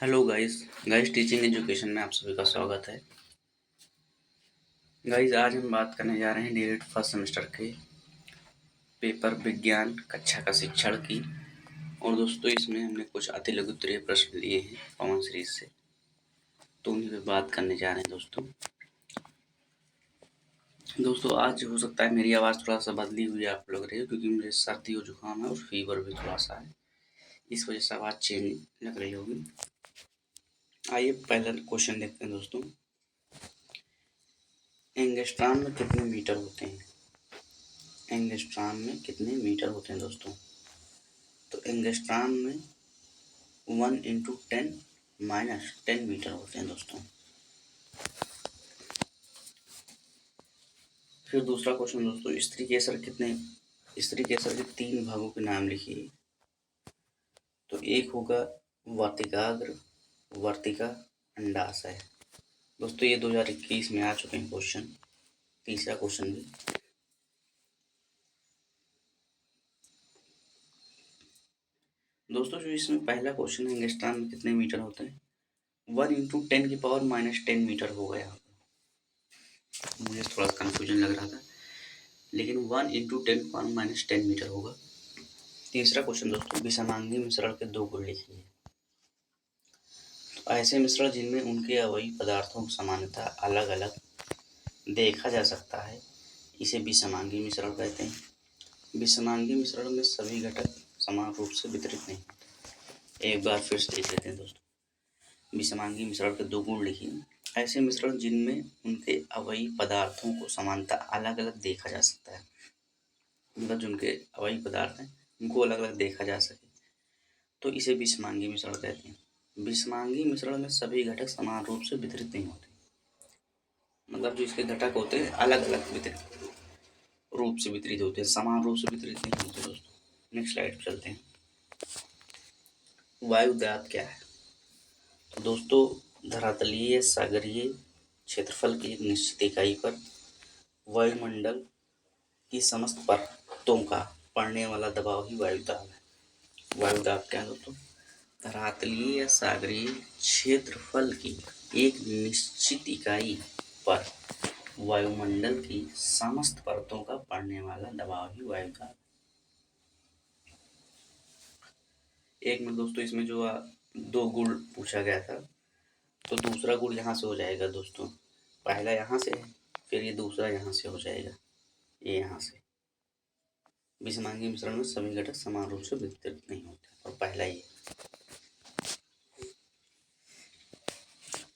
Hello guys guys teaching education में आप सभी का स्वागत है। गाइस आज हम बात करने जा रहे हैं डीएलएड फर्स्ट सेमेस्टर के पेपर विज्ञान कक्षा का शिक्षण की। और दोस्तों इसमें हमने कुछ अति लघु उत्तरीय प्रश्न लिए हैं पवन सीरीज से, तो उन्हीं पे बात करने जा रहे हैं दोस्तों आज हो सकता है मेरी आवाज़ थोड़ा सा बदली हुई आप लग रही है, क्योंकि मुझे सर्दी और जुकाम है और फीवर भी थोड़ा सा है, इस वजह से आवाज़ चेंज लग रही होगी। आइए पहला क्वेश्चन देखते हैं दोस्तों। एंगस्ट्रॉम में कितने मीटर होते हैं? एंगस्ट्रॉम में कितने मीटर होते हैं दोस्तों? तो एंगस्ट्रॉम में 1 × 10⁻10 मीटर होते हैं दोस्तों। फिर दूसरा क्वेश्चन दोस्तों, स्त्री केसर के 3 भागों के नाम लिखिए। तो एक होगा वर्तिकाग्र, वर्तिका, अंडाशय। दोस्तों ये 2021 में आ चुके हैं क्वेश्चन। तीसरा क्वेश्चन भी दोस्तों, जो इसमें पहला क्वेश्चन है एंगस्ट्रॉम में कितने मीटर होते हैं, 1 × 10⁻⁻10 मीटर हो गया। मुझे थोड़ा कंफ्यूजन लग रहा था, लेकिन 1 × 10⁻⁻10 मीटर होगा। तीसरा क्वेश्चन दोस्तों, विषमांगी मिश्रण के 2 गुण लिखिए। तो ऐसे मिश्रण जिनमें उनके अवयवी पदार्थों की समानता अलग अलग देखा जा सकता है, इसे विषमांगी मिश्रण कहते हैं। विषमांगी मिश्रण में सभी घटक समान रूप से वितरित नहीं होते। एक बार फिर से देख लेते हैं दोस्तों। विषमांगी मिश्रण के 2 गुण लिखिए। ऐसे मिश्रण जिनमें उनके अवयवी पदार्थों को समानता अलग अलग देखा जा सकता है, मतलब जिनके अवयवी पदार्थ हैं उनको अलग अलग देखा जा सके, तो इसे विषमांगी मिश्रण कहते हैं। विषमांगी मिश्रण में सभी घटक समान रूप से वितरित नहीं होते, मतलब जो इसके घटक होते हैं अलग अलग वितरित रूप से वितरित होते हैं, समान रूप से वितरित नहीं होते दोस्तों। नेक्स्ट स्लाइड पर चलते हैं। वायुदाब क्या है? तो दोस्तों धरातलीय सागरीय क्षेत्रफल की एक निश्चित इकाई पर वायुमंडल की समस्त परतों का पड़ने वाला दबाव ही वायुदाब है। वायुदाब क्या है दोस्तों? धरातलीय या सागरीय क्षेत्रफल की एक निश्चित इकाई पर वायुमंडल की समस्त परतों का पड़ने वाला दबाव ही वायुदाब। एक मिनट दोस्तों, इसमें जो 2 गुण पूछा गया था, तो दूसरा गुण यहाँ से हो जाएगा दोस्तों। पहला यहाँ से है, फिर ये दूसरा यहाँ से हो जाएगा, ये यहाँ से। विषमांगी मिश्रण में सभी घटक समान रूप से वितरित नहीं होते, और पहला ये।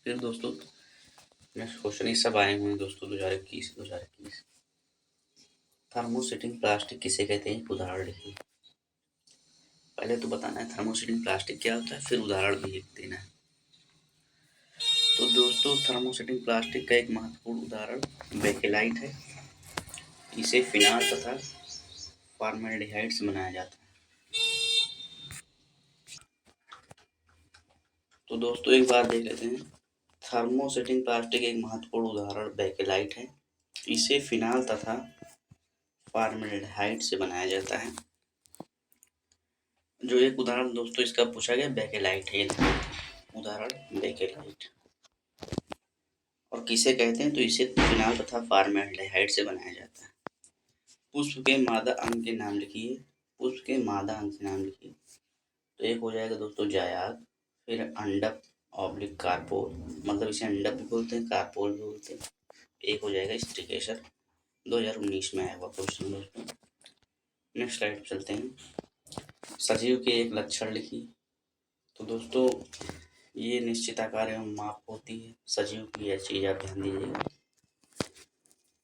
फिर दोस्तों नेक्स्ट क्वेश्चन, ये सब आए हुए हैं दोस्तों 2021। थर्मोसेटिंग प्लास्टिक किसे कहते हैं, उदाहरण लिखिए। पहले तो बताना है थर्मोसेटिंग प्लास्टिक क्या होता है, फिर उदाहरण भी लिख देना है। तो दोस्तों थर्मोसेटिंग प्लास्टिक का एक महत्वपूर्ण उदाहरण बेकेलाइट है। इसे फिनाल तथा फॉर्मेल्डिहाइड से बनाया जाता है। तो दोस्तों एक बार देख लेते हैं। थर्मोसेटिंग प्लास्टिक एक महत्वपूर्ण उदाहरण बेकेलाइट है। इसे फिनाल तथा फॉर्मेल्डिहाइड से बनाया जाता है। जो एक उदाहरण दोस्तों इसका पूछा गया बेकेलाइट है, उदाहरण बेकेलाइट। और किसे कहते हैं, तो इसे फिनाल तथा फॉर्मेल्डिहाइड से बनाया जाता है। पुष्प के मादा अंग के नाम लिखिए। पुष्प के मादा अंग के नाम लिखिए। तो एक हो जाएगा दोस्तों जायाद, फिर अंडक ऑब्लिक कार्पोल, मतलब इसे अंडक भी बोलते हैं, कार्पोल भी बोलते हैं। एक हो जाएगा स्टिकेशर, 2019 में आया हुआ क्वेश्चन दोस्तों। नेक्स्ट स्लाइड पर चलते हैं। सजीव के एक लक्षण लिखिए। तो दोस्तों ये निश्चित आकार एवं माप होती है सजीव की, यह चीज आप ध्यान दीजिएगा।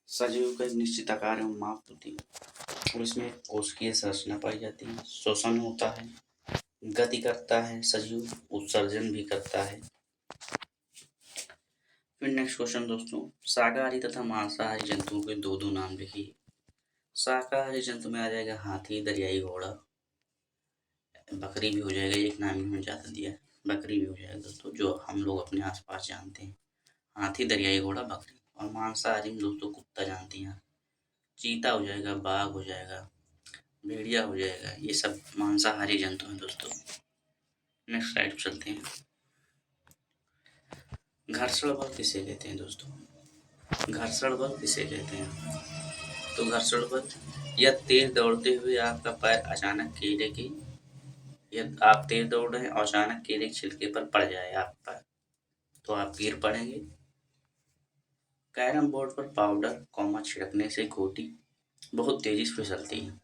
सजीव का एक निश्चित आकार एवं माप होती है, और इसमें कोशिकीय संरचना पाई जाती है। श्वसन होता है, गति करता है सजीव, उत्सर्जन भी करता है। फिर नेक्स्ट क्वेश्चन दोस्तों, शाकाहारी तथा मांसाहारी जंतुओं के 2 नाम लिखिए। शाकाहारी जंतु में आ जाएगा हाथी, दरियाई घोड़ा, बकरी भी हो जाएगा, एक नाम इन्होंने ज़्यादा दिया है, बकरी भी हो जाएगा दोस्तों, जो हम लोग अपने आसपास जानते हैं। हाथी, दरियाई घोड़ा, बकरी। और मांसाहारी में दोस्तों कुत्ता जानती हैं, चीता हो जाएगा, बाघ हो जाएगा, भेड़िया हो जाएगा, ये सब मांसाहारी जंतु हैं दोस्तों। नेक्स्ट स्लाइड पर चलते हैं। घर्षण बल किसे कहते हैं दोस्तों? घर्षण बल किसे कहते हैं? तो घर्षण बल, या तेज दौड़ते हुए आपका पैर अचानक केले की, या आप तेज दौड़ रहे हैं और अचानक केले के छिलके पर पड़ जाए आपका पैर, तो आप गिर पड़ेंगे। कैरम बोर्ड पर पाउडर कॉमा छिड़कने से गोटी बहुत तेजी से फिसलती है।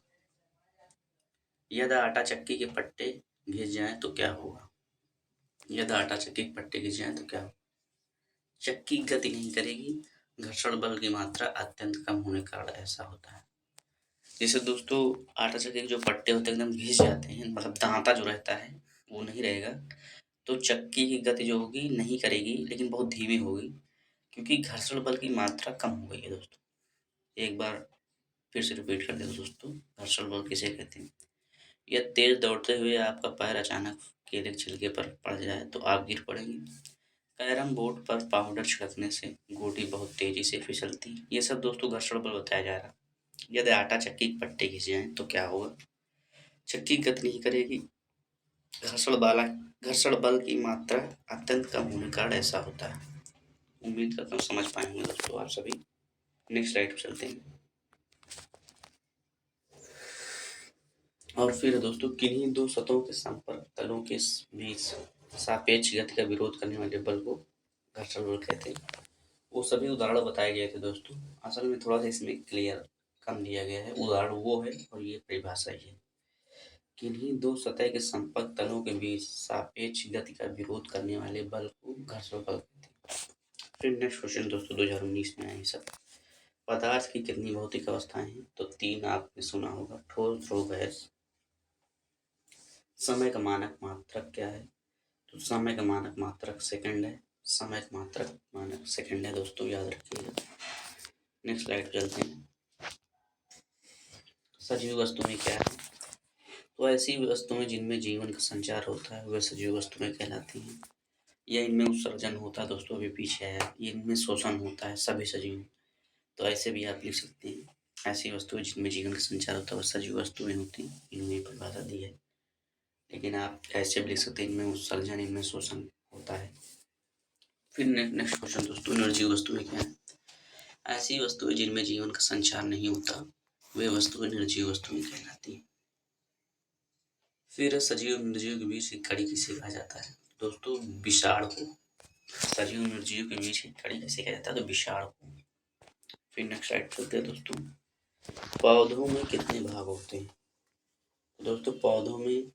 यदि आटा चक्की के पट्टे घिस जाएं तो क्या होगा? यदि आटा चक्की के पट्टे घिस जाएं तो क्या होगा? चक्की गति नहीं करेगी, घर्षण बल की मात्रा अत्यंत कम होने के कारण ऐसा होता है। जैसे दोस्तों आटा चक्की के जो पट्टे होते हैं एकदम घिस जाते हैं, मतलब दांता जो रहता है वो नहीं रहेगा, तो चक्की की गति जो होगी नहीं करेगी, लेकिन बहुत धीमी होगी, क्योंकि घर्षण बल की मात्रा कम हो गई है दोस्तों। एक बार फिर से रिपीट कर देता दोस्तों, घर्षण बल किसे कहते हैं? यह तेज दौड़ते हुए आपका पैर अचानक केले के छिलके पर पड़ जाए तो आप गिर पड़ेंगे। कैरम बोर्ड पर पाउडर छिड़कने से गोटी बहुत तेजी से फिसलती है। ये सब दोस्तों घर्षण बल बताया जा रहा। यदि आटा चक्की के पट्टे घिस जाएं तो क्या होगा? चक्की गति नहीं करेगी, घर्षण बल की मात्रा अत्यंत कम होने के कारण ऐसा होता है। उम्मीद करता हूँ समझ पाए होंगे दोस्तों आप सभी। नेक्स्ट स्लाइड पर चलते हैं। और फिर दोस्तों किन्हीं दो सतहों के संपर्क तलों के बीच सापेक्ष गति का विरोध करने वाले बल को घर्षण बल कहते हैं। वो सभी उदाहरण बताए गए थे दोस्तों। असल में थोड़ा सा इसमें क्लियर कम दिया गया है, उदाहरण वो है और ये परिभाषा ही है। किन्हीं दो सतह के संपर्क तलों के बीच सापेक्ष गति का विरोध करने वाले बल को घर्षण बल कहते हैं। फिर नेक्स्ट क्वेश्चन दोस्तों 2019 में आए सब। पदार्थ की कितनी भौतिक अवस्थाएं हैं? तो 3 आपने सुना होगा, ठोस, ध्रुव, गैस। समय का मानक मात्रक क्या है? तो समय का मानक मात्रक सेकंड है। समय का मात्रक मानक सेकंड है दोस्तों, याद रखिएगा। नेक्स्ट स्लाइड चलते हैं। सजीव वस्तुएं क्या है? तो ऐसी वस्तुएं जिनमें जीवन का संचार होता है वह सजीव वस्तुएं कहलाती हैं। या इनमें उत्सर्जन होता है दोस्तों, अभी पीछे आया, इनमें शोषण होता है, सभी सजीव। तो ऐसे भी आप लिख सकते हैं, ऐसी वस्तुएं जिनमें जीवन का संचार होता है वह सजीव वस्तुएं होती हैं। इन्होंने परिभाषा दी है, लेकिन आप ऐसे भी लिख सकते हैं, इनमें उत्सर्जन, इनमें शोषण होता है। फिर नेक्स्ट क्वेश्चन दोस्तों, निर्जीव वस्तुएं क्या है? ऐसी वस्तुएं जिनमें जीवन का संचार नहीं होता वे वस्तुएं निर्जीव वस्तुएं कहलाती हैं। फिर सजीव और निर्जीव के बीच की कड़ी किसे कहा जाता है? दोस्तों विषाण को। सजीव और निर्जीव के बीच की कड़ी किसे कहा जाता है? तो विषाण को। फिर नेक्स्ट स्लाइड चलते हैं दोस्तों। पौधों में कितने भाग होते हैं? दोस्तों पौधों में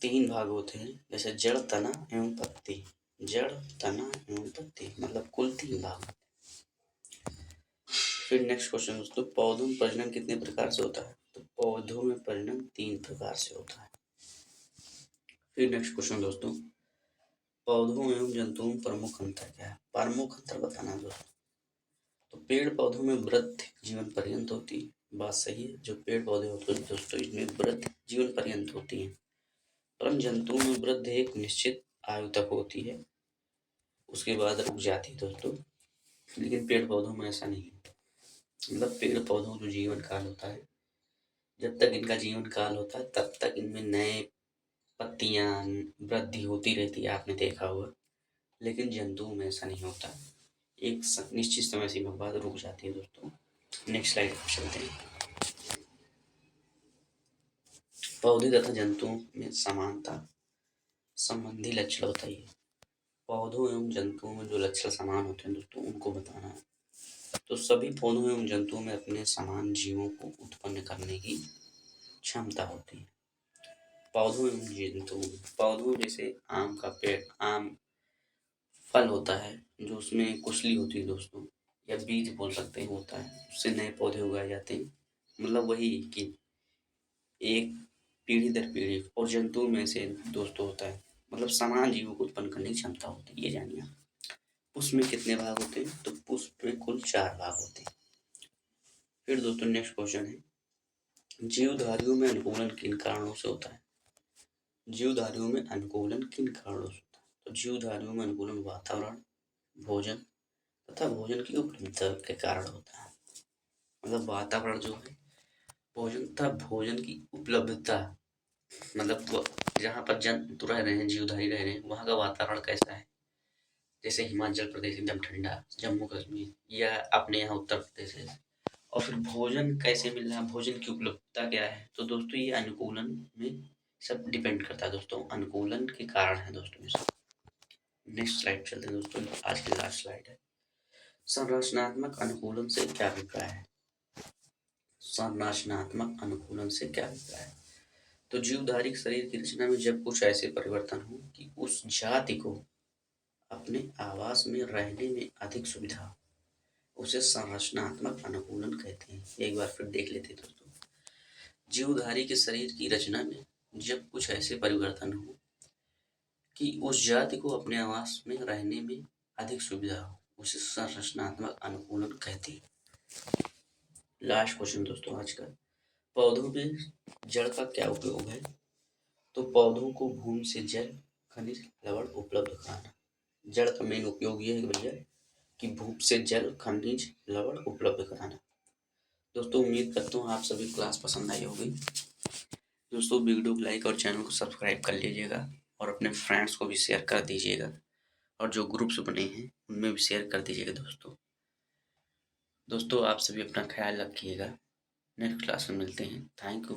3 भाग होते हैं, जैसे जड़, तना एवं पत्ती। जड़, तना एवं पत्ती, मतलब कुल 3 भाग। फिर नेक्स्ट क्वेश्चन दोस्तों, पौधों में प्रजनन कितने प्रकार से होता है? तो पौधों में प्रजनन 3 प्रकार से होता है। फिर नेक्स्ट क्वेश्चन दोस्तों, पौधों एवं जंतुओं में प्रमुख अंतर क्या है? प्रमुख अंतर बताना दोस्तों। तो पेड़ पौधों में वृद्धि जीवन पर्यंत होती है, बात सही है। जो पेड़ पौधे होते हैं दोस्तों इनमें वृद्धि जीवन पर्यंत होती है, परंतु जंतुओं में वृद्धि एक निश्चित आयु तक होती है, उसके बाद रुक जाती है दोस्तों। लेकिन पेड़ पौधों में ऐसा नहीं है। मतलब पेड़ पौधों का जीवन काल होता है, जब तक इनका जीवन काल होता है तब तक इनमें नए पत्तियां वृद्धि होती रहती है, आपने देखा होगा। लेकिन जंतुओं में ऐसा नहीं होता, एक निश्चित समय सीमा के बाद रुक जाती है दोस्तों। नेक्स्ट स्लाइड पर चलते हैं। पौधे तथा जंतुओं में समानता संबंधी लक्षण बताइए। पौधों एवं जंतुओं में जो लक्षण समान होते हैं दोस्तों उनको बताना है। तो सभी पौधों एवं जंतुओं में अपने समान जीवों को उत्पन्न करने की क्षमता होती है। पौधों एवं जंतुओं, पौधों जैसे आम का पेड़, आम फल होता है जो उसमें कुशली होती है दोस्तों, या बीज बोल सकते हैं, होता है, उससे नए पौधे उगाए जाते हैं। मतलब वही कि एक पीढ़ी दर पीढ़ी। और जंतुओं में से दोस्तों होता है, मतलब समान जीवों को उत्पन्न करने की क्षमता होती है, ये जानिए आप। पुष्प में कितने भाग होते हैं? तो पुष्प में कुल 4 भाग होते हैं। फिर दोस्तों नेक्स्ट क्वेश्चन है, जीवधारियों में अनुकूलन किन कारणों से होता है? जीवधारियों में अनुकूलन किन कारणों से होता है? तो जीवधारियों में अनुकूलन वातावरण, भोजन तथा भोजन की उपलब्धता के कारण होता है। मतलब वातावरण जो है, भोजन तथा भोजन की उपलब्धता, मतलब जहाँ पर जंतु रह रहे हैं, जीवधारी रह रहे हैं, वहाँ का वातावरण कैसा है, जैसे हिमाचल प्रदेश एकदम ठंडा, जम्मू कश्मीर या अपने यहाँ उत्तर प्रदेश है। और फिर भोजन कैसे मिल रहा है, भोजन की उपलब्धता क्या है, तो दोस्तों ये अनुकूलन में सब डिपेंड करता है दोस्तों, अनुकूलन के कारण है दोस्तों ये सब। नेक्स्ट स्लाइड चलते हैं दोस्तों, आज की लास्ट स्लाइड है। संरचनात्मक अनुकूलन से क्या अभिप्राय है? संरचनात्मक अनुकूलन से क्या अभिप्राय है? तो जीवधारी शरीर की रचना में जब कुछ ऐसे परिवर्तन हो कि उस जाति को अपने आवास में रहने में अधिक सुविधा हो, उसे संरचनात्मक अनुकूलन कहते हैं। एक बार फिर देख लेते हैं दोस्तों। जीवधारी के शरीर की रचना में जब कुछ ऐसे परिवर्तन हो कि उस जाति को अपने आवास में रहने में अधिक सुविधा हो, उसे संरचनात्मक अनुकूलन कहते हैं। लास्ट क्वेश्चन दोस्तों आज का, पौधों में जड़ का क्या उपयोग है? तो पौधों को भूमि से जल, खनिज, लवण उपलब्ध कराना। जड़ का मेन उपयोग ये है भैया कि भूमि से जल, खनिज, लवण उपलब्ध कराना। दोस्तों उम्मीद करता हूँ आप सभी क्लास पसंद आई होगी। दोस्तों वीडियो को लाइक और चैनल को सब्सक्राइब कर लीजिएगा और अपने फ्रेंड्स को भी शेयर कर दीजिएगा, और जो ग्रुप्स बने हैं उनमें भी शेयर कर दीजिएगा दोस्तों आप सभी अपना ख्याल रखिएगा। नेक्स्ट क्लास में मिलते हैं। Thank you.